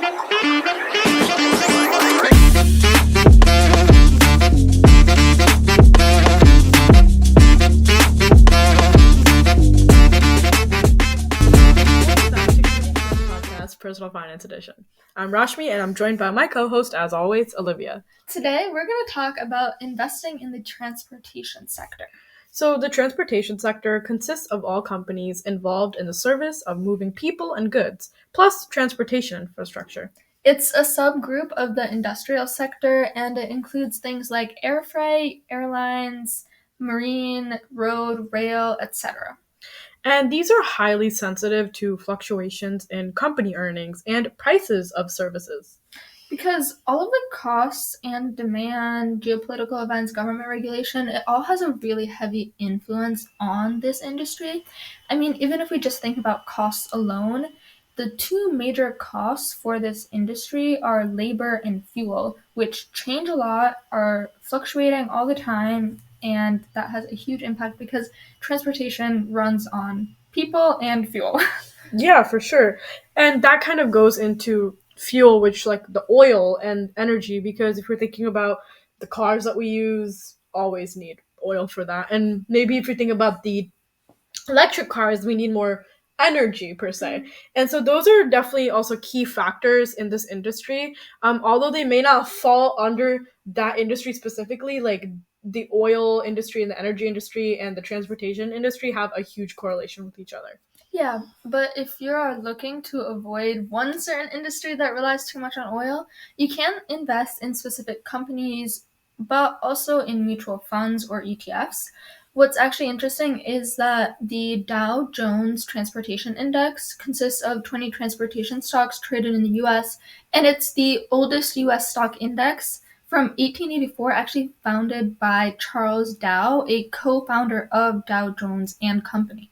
Personal Finance Edition. I'm Rashmi, and I'm joined by my co-host, as always, Olivia. Today, we're going to talk about investing in the transportation sector. So, the transportation sector consists of all companies involved in the service of moving people and goods, plus transportation infrastructure. It's a subgroup of the industrial sector, and it includes things like air freight, airlines, marine, road, rail, etc. And these are highly sensitive to fluctuations in company earnings and prices of services. Because all of the costs and demand, geopolitical events, government regulation, it all has a really heavy influence on this industry. I mean, even if we just think about costs alone, the two major costs for this industry are labor and fuel, which change a lot, are fluctuating all the time, and that has a huge impact because transportation runs on people and fuel. Yeah, for sure. And that kind of goes into fuel, which like the oil and energy, because if we're thinking about the cars that we use, always need oil for that. And maybe if you think about the electric cars, we need more energy per se. And so those are definitely also key factors in this industry. Although they may not fall under that industry specifically, like the oil industry and the energy industry and the transportation industry have a huge correlation with each other. Yeah, but if you're looking to avoid one certain industry that relies too much on oil, you can invest in specific companies, but also in mutual funds or ETFs. What's actually interesting is that the Dow Jones Transportation Index consists of 20 transportation stocks traded in the US, and it's the oldest US stock index from 1884, actually founded by Charles Dow, a co-founder of Dow Jones and Company.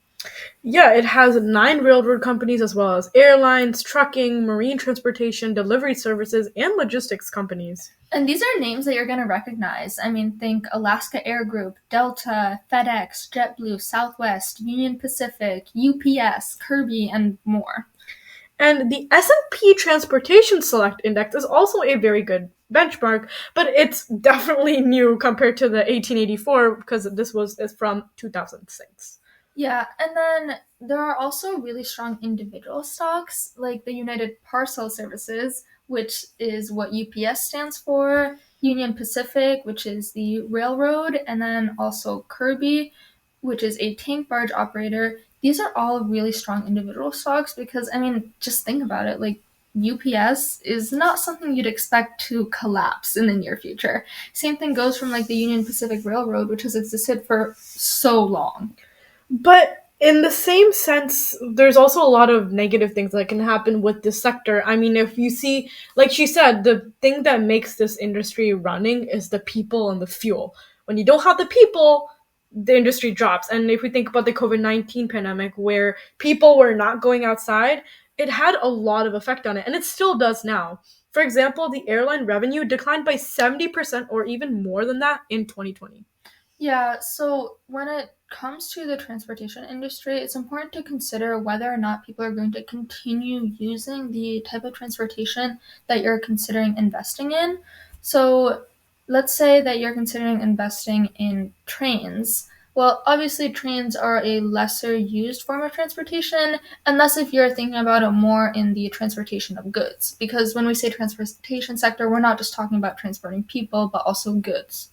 Yeah, it has 9 railroad companies as well as airlines, trucking, marine transportation, delivery services, and logistics companies. And these are names that you're going to recognize. I mean, think Alaska Air Group, Delta, FedEx, JetBlue, Southwest, Union Pacific, UPS, Kirby, and more. And the S&P Transportation Select Index is also a very good benchmark, but it's definitely new compared to the 1884 because is from 2006. Yeah, and then there are also really strong individual stocks like the United Parcel Services, which is what UPS stands for, Union Pacific, which is the railroad, and then also Kirby, which is a tank barge operator. These are all really strong individual stocks because, I mean, just think about it. Like, UPS is not something you'd expect to collapse in the near future. Same thing goes from like the Union Pacific Railroad, which has existed for so long. But in the same sense, there's also a lot of negative things that can happen with this sector. I mean, if you see, like she said, the thing that makes this industry running is the people and the fuel. When you don't have the people, the industry drops. And if we think about the COVID-19 pandemic, where people were not going outside, it had a lot of effect on it, and it still does now. For example, the airline revenue declined by 70% or even more than that in 2020. Yeah, so when it comes to the transportation industry, it's important to consider whether or not people are going to continue using the type of transportation that you're considering investing in. So let's say that you're considering investing in trains. Well, obviously, trains are a lesser used form of transportation, unless if you're thinking about it more in the transportation of goods. Because when we say transportation sector, we're not just talking about transporting people, but also goods.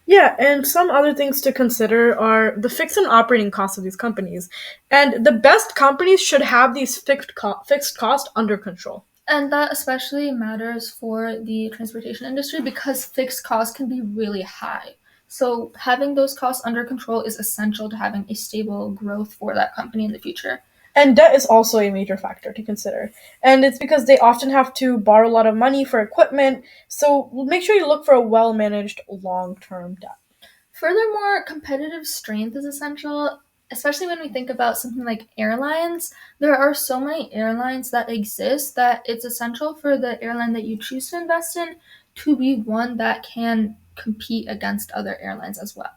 Yeah, and some other things to consider are the fixed and operating costs of these companies. And the best companies should have these fixed costs under control. And that especially matters for the transportation industry because fixed costs can be really high. So having those costs under control is essential to having a stable growth for that company in the future. And debt is also a major factor to consider. And it's because they often have to borrow a lot of money for equipment, so make sure you look for a well-managed long-term debt. Furthermore, competitive strength is essential, especially when we think about something like airlines. There are so many airlines that exist that it's essential for the airline that you choose to invest in to be one that can compete against other airlines as well.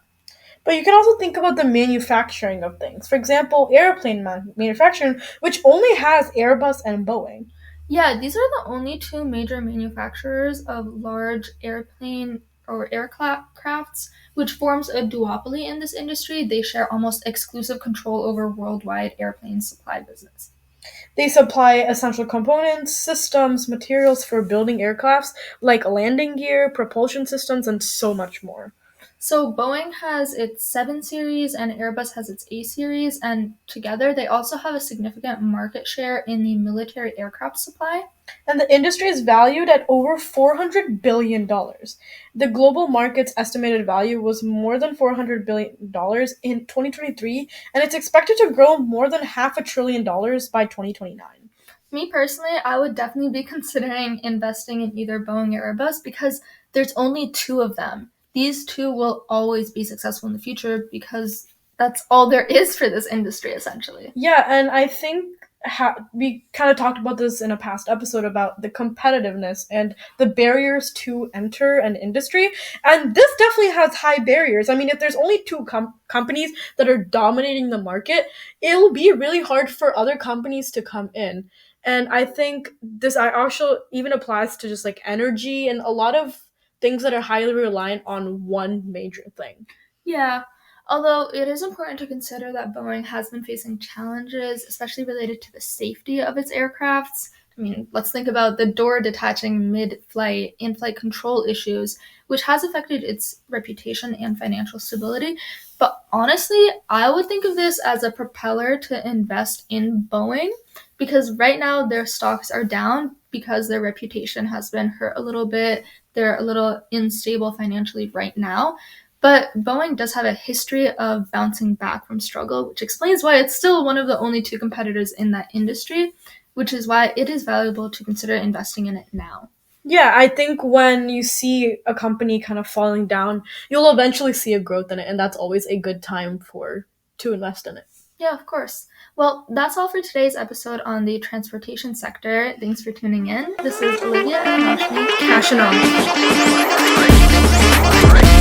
But you can also think about the manufacturing of things. For example, airplane manufacturing, which only has Airbus and Boeing. Yeah, these are the only two major manufacturers of large airplane or aircrafts, which forms a duopoly in this industry. They share almost exclusive control over worldwide airplane supply business. They supply essential components, systems, materials for building aircrafts, like landing gear, propulsion systems, and so much more. So Boeing has its 7 series and Airbus has its A series, and together they also have a significant market share in the military aircraft supply. And the industry is valued at over $400 billion. The global market's estimated value was more than $400 billion in 2023, and it's expected to grow more than half $1 trillion by 2029. Me personally, I would definitely be considering investing in either Boeing or Airbus because there's only two of them. These two will always be successful in the future because that's all there is for this industry, essentially. Yeah, and I think we kind of talked about this in a past episode about the competitiveness and the barriers to enter an industry. And this definitely has high barriers. I mean, if there's only two companies that are dominating the market, it'll be really hard for other companies to come in. And I think this I also even applies to just like energy and a lot of things that are highly reliant on one major thing. Yeah, although it is important to consider that Boeing has been facing challenges, especially related to the safety of its aircrafts. I mean, let's think about the door detaching mid flight, in flight control issues, which has affected its reputation and financial stability. But honestly, I would think of this as a propeller to invest in Boeing because right now their stocks are down because their reputation has been hurt a little bit. They're a little unstable financially right now. But Boeing does have a history of bouncing back from struggle, which explains why it's still one of the only two competitors in that industry, which is why it is valuable to consider investing in it now. Yeah, I think when you see a company kind of falling down, you'll eventually see a growth in it, and that's always a good time for to invest in it. Yeah, of course. Well, that's all for today's episode on the transportation sector. Thanks for tuning in. This is Olivia and Rashmi. Cash and on.